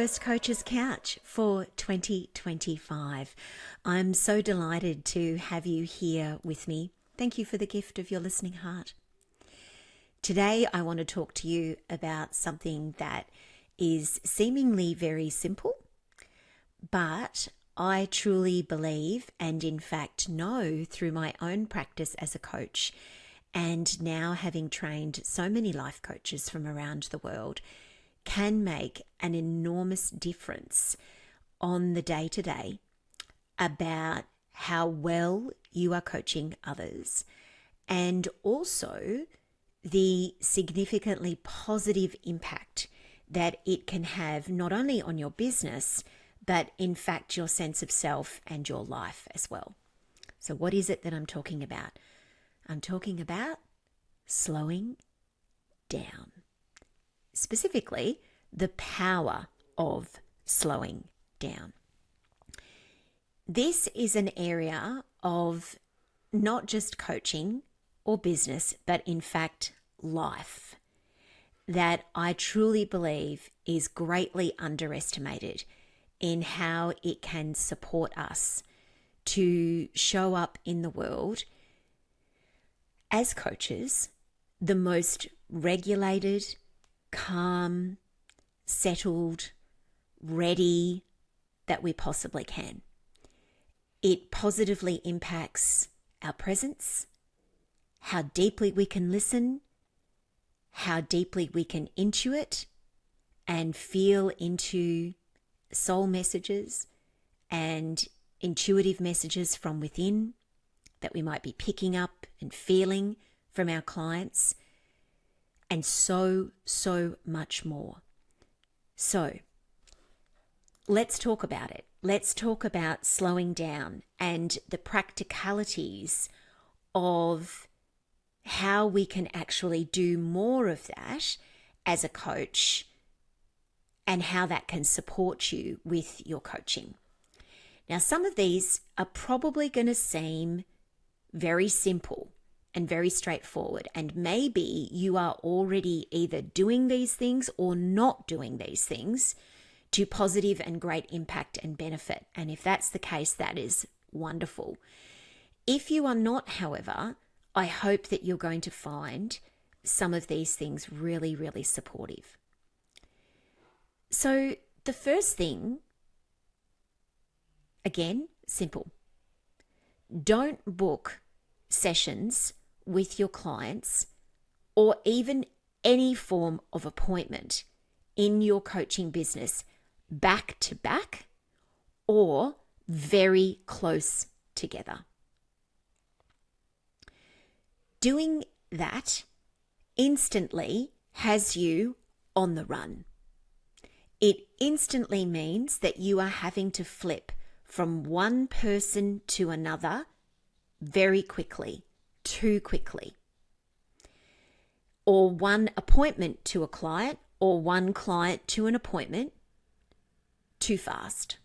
first Coach's Couch for 2025. I'm so delighted to have you here with me. Thank you for the gift of your listening heart. Today, I want to talk to you about something that is seemingly very simple, but I truly believe and in fact know through my own practice as a coach and now having trained so many life coaches from around the world can make an enormous difference on the day-to-day about how well you are coaching others and also the significantly positive impact that it can have not only on your business, but in fact your sense of self and your life as well. So what is it that I'm talking about? I'm talking about slowing down. Specifically, the power of slowing down. This is an area of not just coaching or business, but in fact life, that I truly believe is greatly underestimated in how it can support us to show up in the world as coaches, the most regulated, calm, settled, ready that we possibly can. It positively impacts our presence, how deeply we can listen, how deeply we can intuit and feel into soul messages and intuitive messages from within that we might be picking up and feeling from our clients, and so much more. So let's talk about it. Let's talk about slowing down and the practicalities of how we can actually do more of that as a coach and how that can support you with your coaching. Now, some of these are probably going to seem very simple and very straightforward, and maybe you are already either doing these things or not doing these things to positive and great impact and benefit. And if that's the case, that is wonderful. If you are not, however, I hope that you're going to find some of these things really, really supportive. So the first thing, again, simple. Don't book sessions with your clients or even any form of appointment in your coaching business back to back or very close together. Doing that instantly has you on the run. It instantly means that you are having to flip from one person to another very quickly, too quickly, or one appointment to a client or one client to an appointment too fast.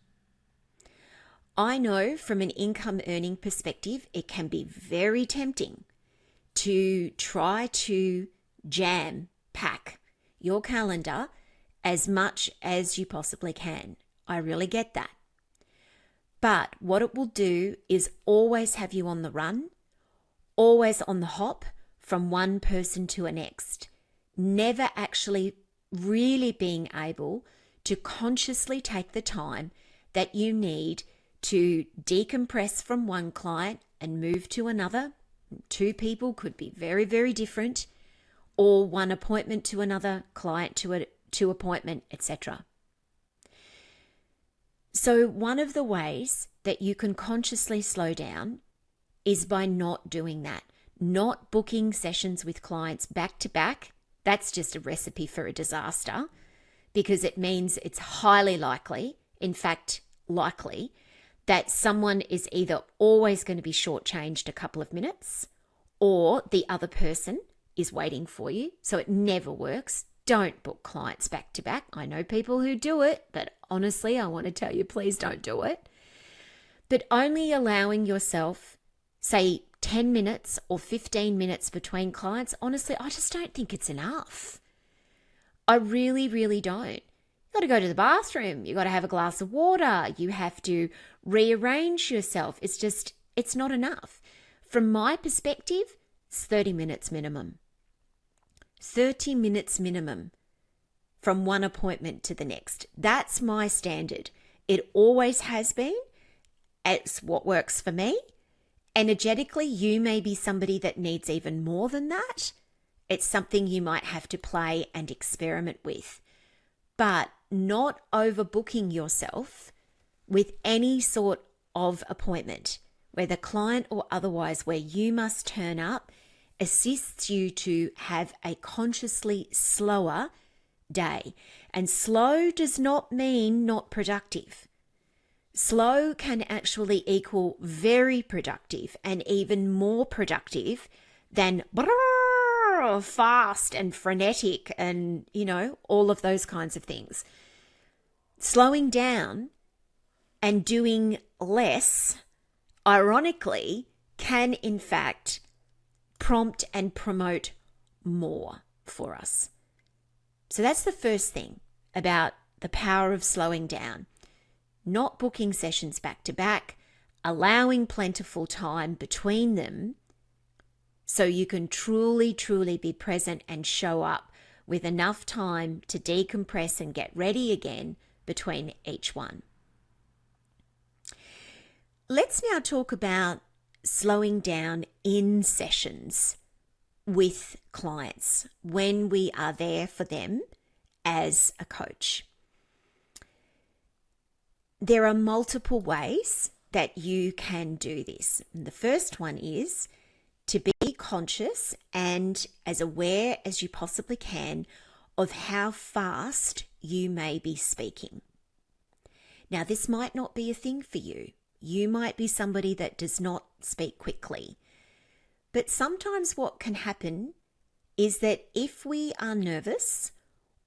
I know from an income earning perspective, it can be very tempting to try to jam pack your calendar as much as you possibly can. I really get that. But what it will do is always have you on the run, always on the hop from one person to a next, never actually really being able to consciously take the time that you need to decompress from one client and move to another. Two people could be very, very different, or one appointment to another, client to appointment, etc. So one of the ways that you can consciously slow down is by not doing that, not booking sessions with clients back to back. That's just a recipe for a disaster, because it means it's highly likely, in fact, likely, that someone is either always going to be shortchanged a couple of minutes or the other person is waiting for you. So it never works. Don't book clients back to back. I know people who do it, but honestly, I want to tell you, please don't do it. But only allowing yourself, say, 10 minutes or 15 minutes between clients, honestly, I just don't think it's enough. I really, really don't. You got to go to the bathroom. You got to have a glass of water. You have to rearrange yourself. It's not enough. From my perspective, it's 30 minutes minimum. 30 minutes minimum from one appointment to the next. That's my standard. It always has been. It's what works for me. Energetically, you may be somebody that needs even more than that. It's something you might have to play and experiment with. But not overbooking yourself with any sort of appointment, whether client or otherwise, where you must turn up, assists you to have a consciously slower day. And slow does not mean not productive. Slow can actually equal very productive and even more productive than fast and frenetic and, all of those kinds of things. Slowing down and doing less, ironically, can in fact prompt and promote more for us. So that's the first thing about the power of slowing down. Not booking sessions back to back, allowing plentiful time between them so you can truly, truly be present and show up with enough time to decompress and get ready again between each one. Let's now talk about slowing down in sessions with clients when we are there for them as a coach. There are multiple ways that you can do this. And the first one is to be conscious and as aware as you possibly can of how fast you may be speaking. Now, this might not be a thing for you. You might be somebody that does not speak quickly. But sometimes what can happen is that if we are nervous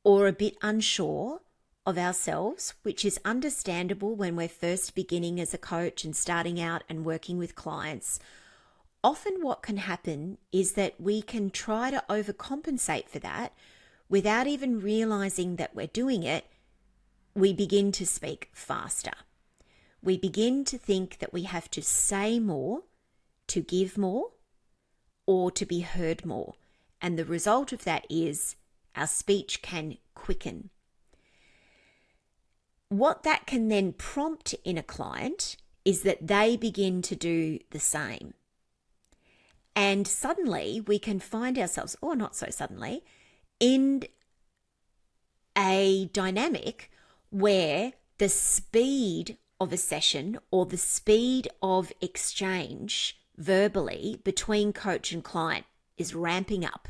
or a bit unsure of ourselves, which is understandable when we're first beginning as a coach and starting out and working with clients, often what can happen is that we can try to overcompensate for that without even realizing that we're doing it. We begin to speak faster. We begin to think that we have to say more, to give more, or to be heard more. And the result of that is our speech can quicken. What that can then prompt in a client is that they begin to do the same. And suddenly we can find ourselves, or not so suddenly, in a dynamic where the speed of a session or the speed of exchange verbally between coach and client is ramping up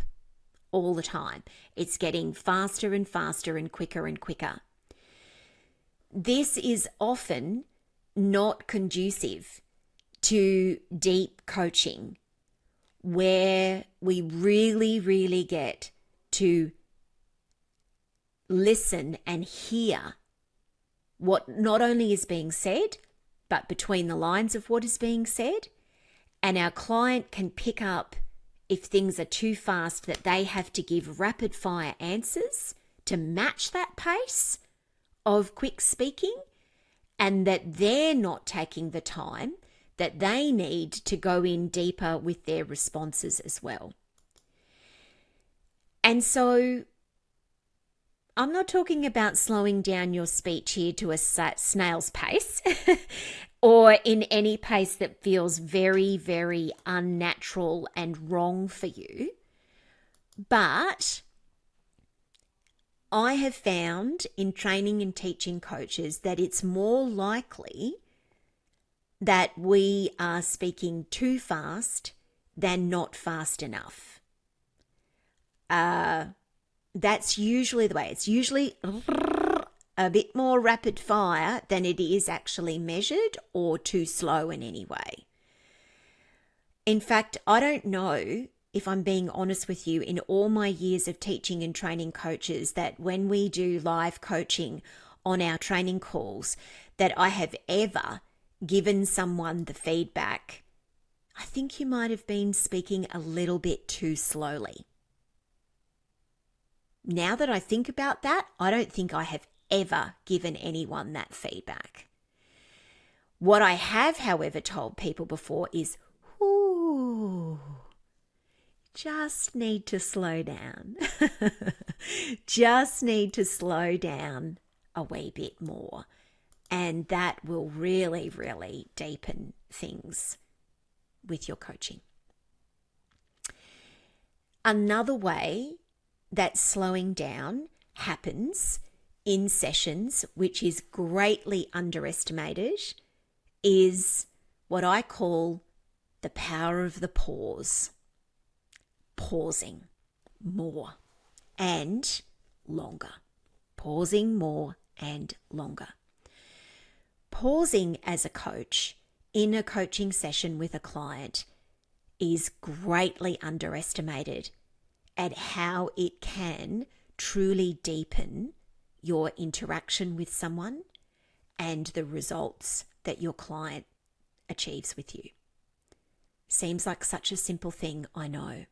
all the time. It's getting faster and faster and quicker. This is often not conducive to deep coaching, where we really, really get to listen and hear what not only is being said, but between the lines of what is being said. And our client can pick up if things are too fast, that they have to give rapid fire answers to match that pace of quick speaking, and that they're not taking the time that they need to go in deeper with their responses as well. And so I'm not talking about slowing down your speech here to a snail's pace or in any pace that feels very, very unnatural and wrong for you. But I have found in training and teaching coaches that it's more likely that we are speaking too fast than not fast enough. That's usually the way. It's usually a bit more rapid fire than it is actually measured, or too slow in any way. In fact, I don't know, if I'm being honest with you, in all my years of teaching and training coaches, that when we do live coaching on our training calls, that I have ever given someone the feedback, I think you might have been speaking a little bit too slowly. Now that I think about that, I don't think I have ever given anyone that feedback. What I have, however, told people before is, ooh, just need to slow down. Just need to slow down a wee bit more. And that will really, really deepen things with your coaching. Another way that slowing down happens in sessions, which is greatly underestimated, is what I call the power of the pause. Pausing more and longer. Pausing more and longer. Pausing as a coach in a coaching session with a client is greatly underestimated at how it can truly deepen your interaction with someone and the results that your client achieves with you. Seems like such a simple thing, I know.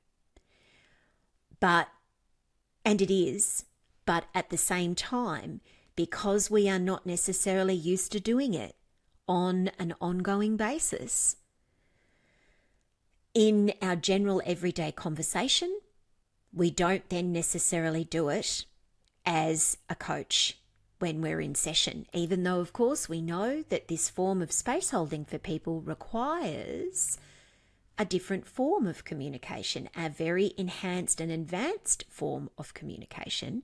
And it is, but at the same time, because we are not necessarily used to doing it on an ongoing basis, in our general everyday conversation, we don't then necessarily do it as a coach when we're in session, even though, of course, we know that this form of space holding for people requires a different form of communication, a very enhanced and advanced form of communication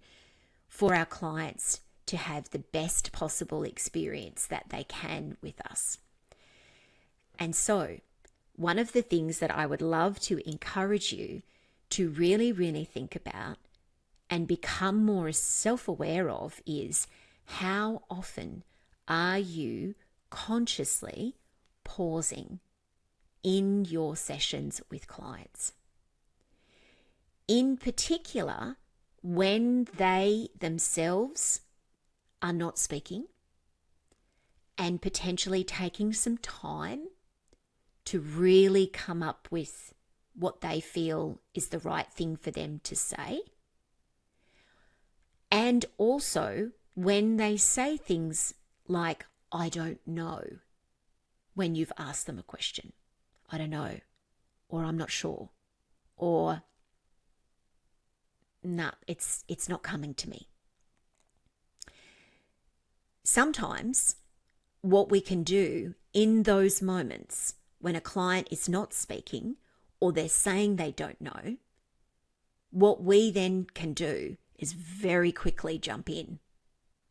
for our clients to have the best possible experience that they can with us. And so, one of the things that I would love to encourage you to really, really think about and become more self-aware of is, how often are you consciously pausing in your sessions with clients? In particular, when they themselves are not speaking and potentially taking some time to really come up with what they feel is the right thing for them to say. And also when they say things like, I don't know, when you've asked them a question. I don't know, or I'm not sure, or nah, it's not coming to me. Sometimes what we can do in those moments when a client is not speaking or they're saying they don't know, what we then can do is very quickly jump in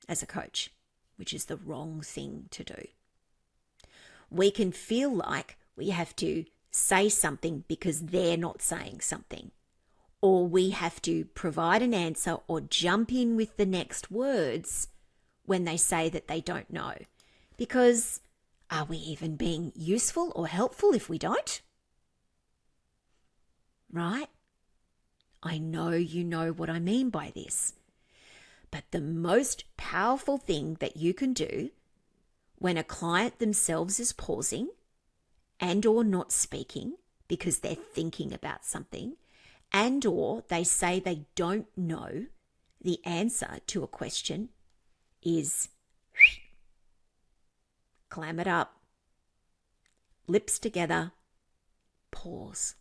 as a coach, which is the wrong thing to do. We can feel like we have to say something because they're not saying something, or we have to provide an answer or jump in with the next words when they say that they don't know. Because are we even being useful or helpful if we don't? Right? I know you know what I mean by this. But the most powerful thing that you can do when a client themselves is pausing and or not speaking because they're thinking about something, and or they say they don't know the answer to a question, is clam it up, lips together, pause.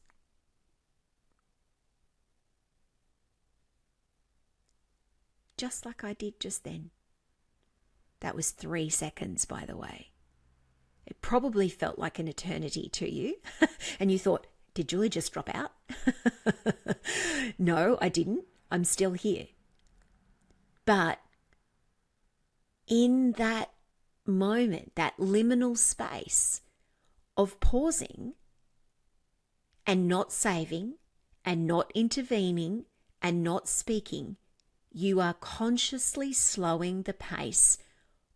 Just like I did just then. That was 3 seconds, by the way. It probably felt like an eternity to you. And you thought, did Julie just drop out? No, I didn't. I'm still here. But in that moment, that liminal space of pausing and not saving and not intervening and not speaking, you are consciously slowing the pace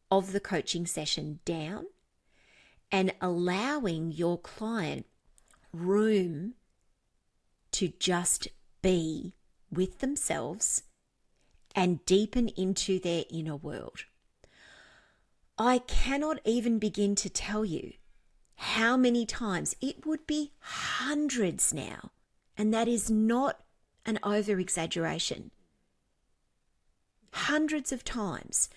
of the coaching session down and allowing your client room to just be with themselves and deepen into their inner world. I cannot even begin to tell you how many times, it would be hundreds now, and that is not an over-exaggeration. Hundreds of times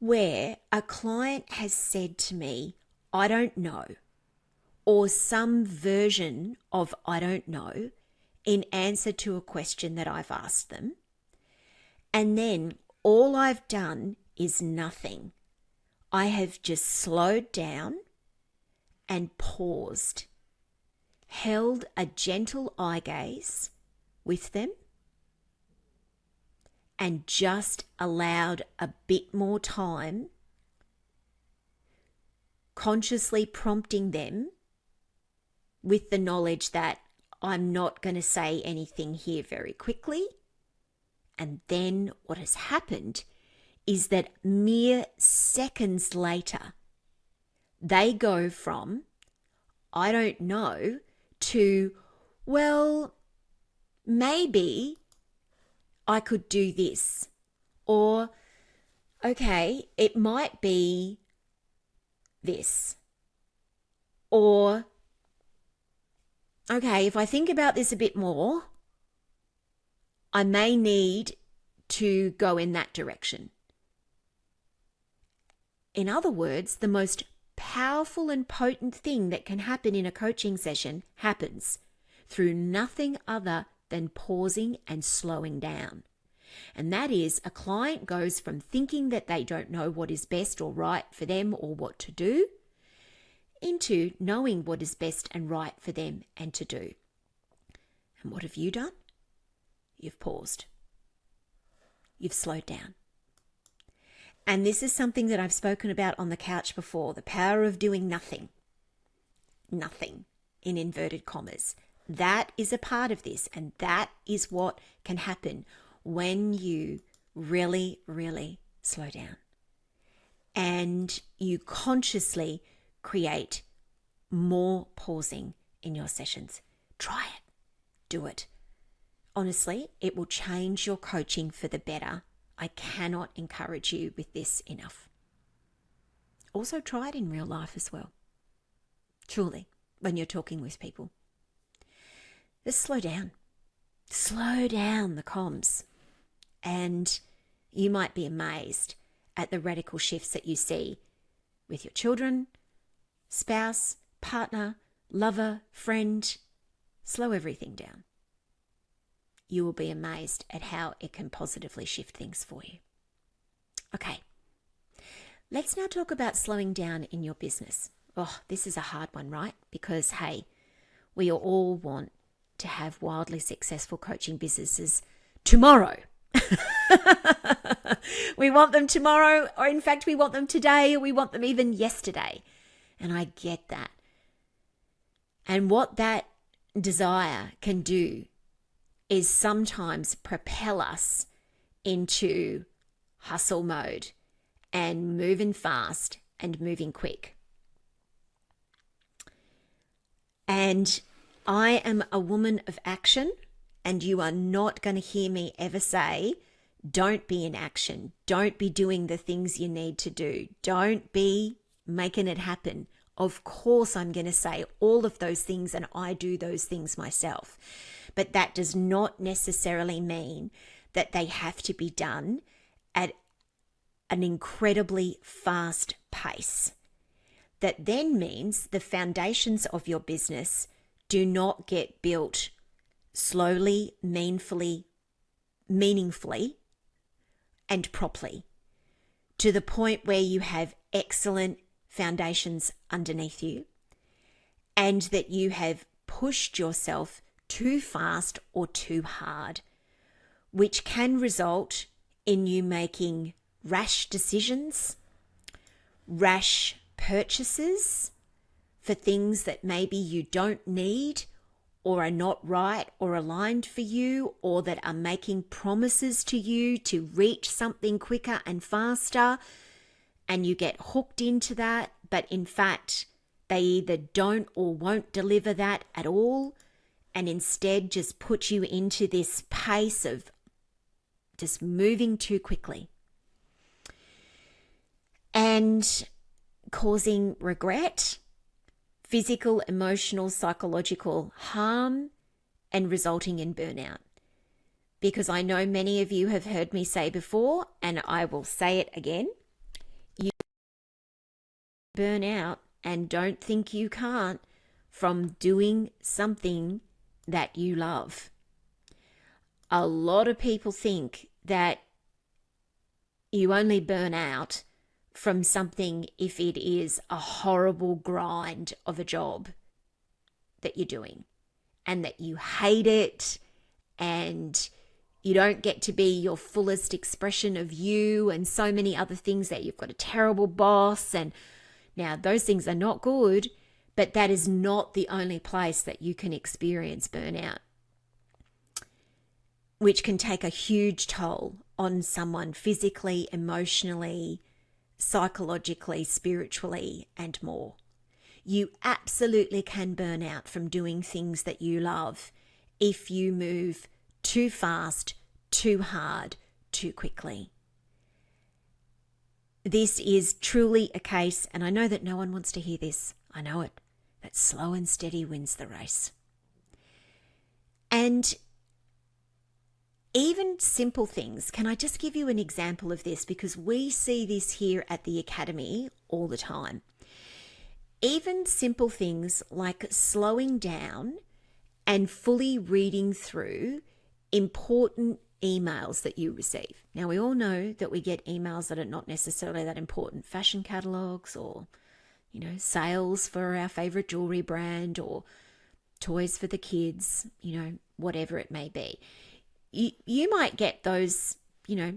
where a client has said to me, I don't know, or some version of I don't know in answer to a question that I've asked them. And then all I've done is nothing. I have just slowed down and paused, held a gentle eye gaze with them, and just allowed a bit more time, consciously prompting them with the knowledge that I'm not going to say anything here very quickly. And then what has happened is that mere seconds later, they go from, I don't know, to, well, maybe I could do this. Or, okay, it might be this. Or, okay, if I think about this a bit more, I may need to go in that direction. In other words, the most powerful and potent thing that can happen in a coaching session happens through nothing other than pausing and slowing down. And that is, a client goes from thinking that they don't know what is best or right for them or what to do, into knowing what is best and right for them and to do. And what have you done? You've paused. You've slowed down. And this is something that I've spoken about on the couch before, the power of doing nothing. Nothing, in inverted commas. That is a part of this, and that is what can happen when you really, really slow down. And you consciously create more pausing in your sessions. Try it. Do it. Honestly, it will change your coaching for the better. I cannot encourage you with this enough. Also, try it in real life as well. Truly, when you're talking with people. Just slow down. Slow down the comms. And you might be amazed at the radical shifts that you see with your children, spouse, partner, lover, friend. Slow everything down. You will be amazed at how it can positively shift things for you. Okay, let's now talk about slowing down in your business. Oh, this is a hard one, right? Because, hey, we all want to have wildly successful coaching businesses tomorrow. We want them tomorrow, or in fact, we want them today, or we want them even yesterday. And I get that. And what that desire can do is sometimes propel us into hustle mode and moving fast and moving quick. And I am a woman of action, and you are not going to hear me ever say, don't be in action. Don't be doing the things you need to do. Don't be making it happen. Of course, I'm going to say all of those things, and I do those things myself. But that does not necessarily mean that they have to be done at an incredibly fast pace. That then means the foundations of your business do not get built slowly, meaningfully, and properly, to the point where you have excellent foundations underneath you, and that you have pushed yourself too fast or too hard, which can result in you making rash decisions, rash purchases for things that maybe you don't need or are not right or aligned for you, or that are making promises to you to reach something quicker and faster, and you get hooked into that, but in fact, they either don't or won't deliver that at all, and instead just put you into this pace of just moving too quickly and causing regret, physical, emotional, psychological harm, and resulting in burnout. Because I know many of you have heard me say before, and I will say it again, burn out, and don't think you can't, from doing something that you love. A lot of people think that you only burn out from something if it is a horrible grind of a job that you're doing, and that you hate it, and you don't get to be your fullest expression of you, and so many other things, that you've got a terrible boss. And now those things are not good, but that is not the only place that you can experience burnout, which can take a huge toll on someone physically, emotionally, psychologically, spiritually, and more. You absolutely can burn out from doing things that you love if you move too fast, too hard, too quickly. This is truly a case, and I know that no one wants to hear this. I know it, that slow and steady wins the race. And even simple things, can I just give you an example of this? Because we see this here at the Academy all the time. Even simple things like slowing down and fully reading through important emails that you receive. Now, we all know that we get emails that are not necessarily that important, fashion catalogs, or, sales for our favorite jewelry brand, or toys for the kids, whatever it may be. You might get those,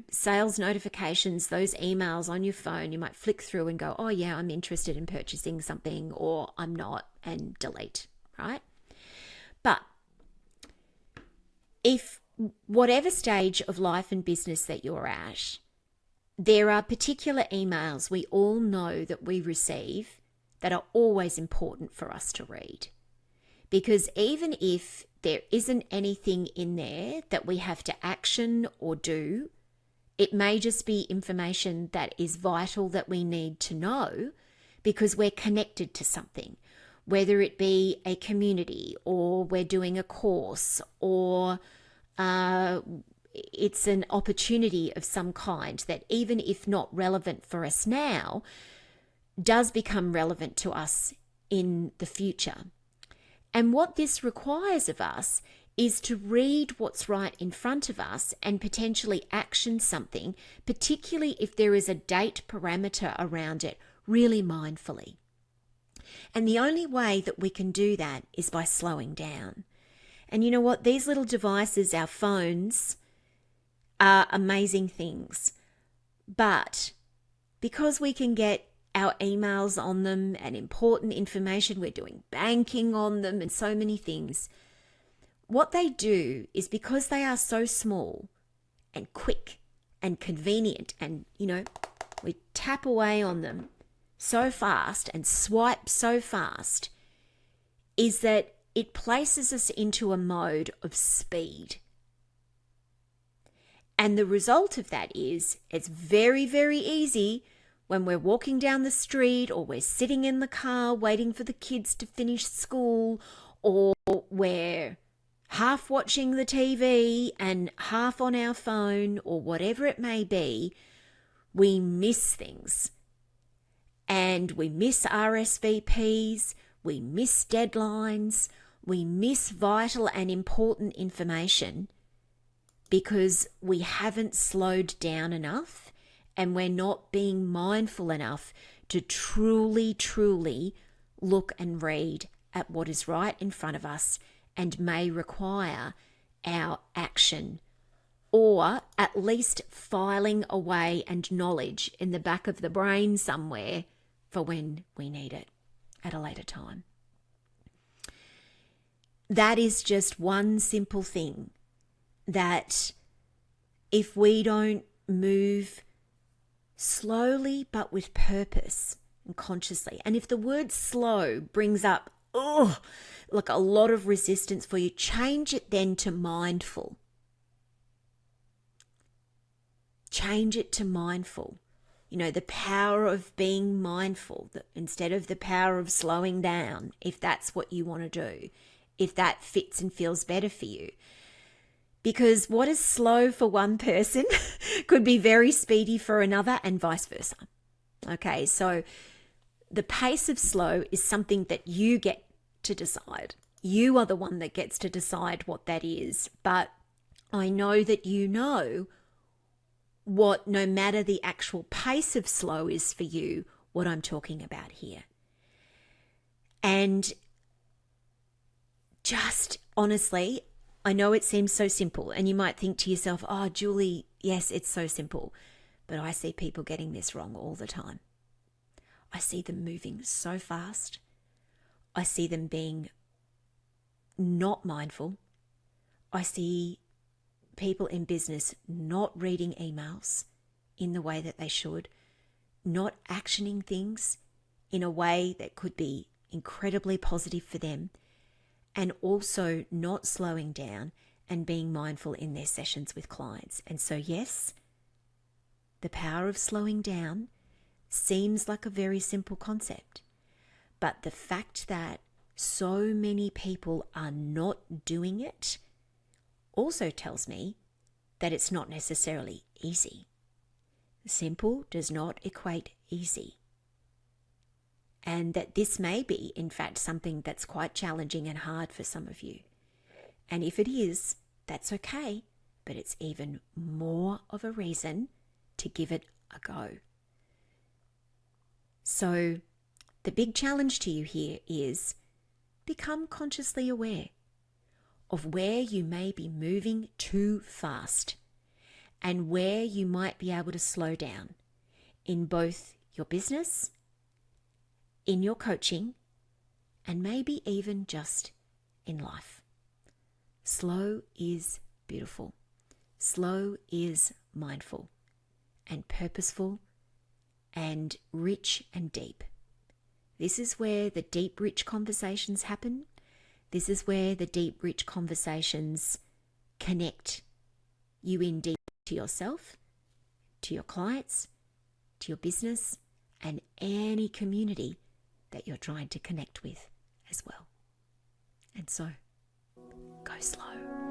sales notifications, those emails on your phone. You might flick through and go, oh yeah, I'm interested in purchasing something, or I'm not, and delete, right? But if whatever stage of life and business that you're at, there are particular emails we all know that we receive that are always important for us to read. Because even if there isn't anything in there that we have to action or do, it may just be information that is vital that we need to know because we're connected to something, whether it be a community, or we're doing a course, or it's an opportunity of some kind that, even if not relevant for us now, does become relevant to us in the future. And what this requires of us is to read what's right in front of us and potentially action something, particularly if there is a date parameter around it, really mindfully. And the only way that we can do that is by slowing down. And you know what? These little devices, our phones, are amazing things. But because we can get our emails on them and important information, we're doing banking on them and so many things. What they do is, because they are so small and quick and convenient, and, we tap away on them so fast and swipe so fast, is that it places us into a mode of speed. And the result of that is it's very, very easy when we're walking down the street, or we're sitting in the car waiting for the kids to finish school, or we're half watching the TV and half on our phone, or whatever it may be, we miss things. And we miss RSVPs, we miss deadlines, we miss vital and important information because we haven't slowed down enough, and we're not being mindful enough to truly, truly look and read at what is right in front of us and may require our action, or at least filing away and knowledge in the back of the brain somewhere for when we need it at a later time. That is just one simple thing that, if we don't move slowly but with purpose and consciously, and if the word slow brings up like a lot of resistance for you, change it then to mindful. Change it to mindful. The power of being mindful instead of the power of slowing down, if that's what you want to do, if that fits and feels better for you. Because what is slow for one person could be very speedy for another, and vice versa. Okay, so the pace of slow is something that you get to decide. You are the one that gets to decide what that is. But I know that you know what, no matter the actual pace of slow is for you, what I'm talking about here. And just honestly, I know it seems so simple, and you might think to yourself, oh, Julie, yes, it's so simple. But I see people getting this wrong all the time. I see them moving so fast. I see them being not mindful. I see people in business not reading emails in the way that they should, not actioning things in a way that could be incredibly positive for them, and also not slowing down and being mindful in their sessions with clients. And so, yes, the power of slowing down seems like a very simple concept, but the fact that so many people are not doing it also tells me that it's not necessarily easy. Simple does not equate easy. And that this may be, in fact, something that's quite challenging and hard for some of you. And if it is, that's okay, but it's even more of a reason to give it a go. So the big challenge to you here is become consciously aware of where you may be moving too fast and where you might be able to slow down in both your business, in your coaching, and maybe even just in life. Slow is beautiful. Slow is mindful and purposeful and rich and deep. This is where the deep, rich conversations happen. This is where the deep, rich conversations connect you in deep to yourself, to your clients, to your business, and any community that you're trying to connect with as well. And so, go slow.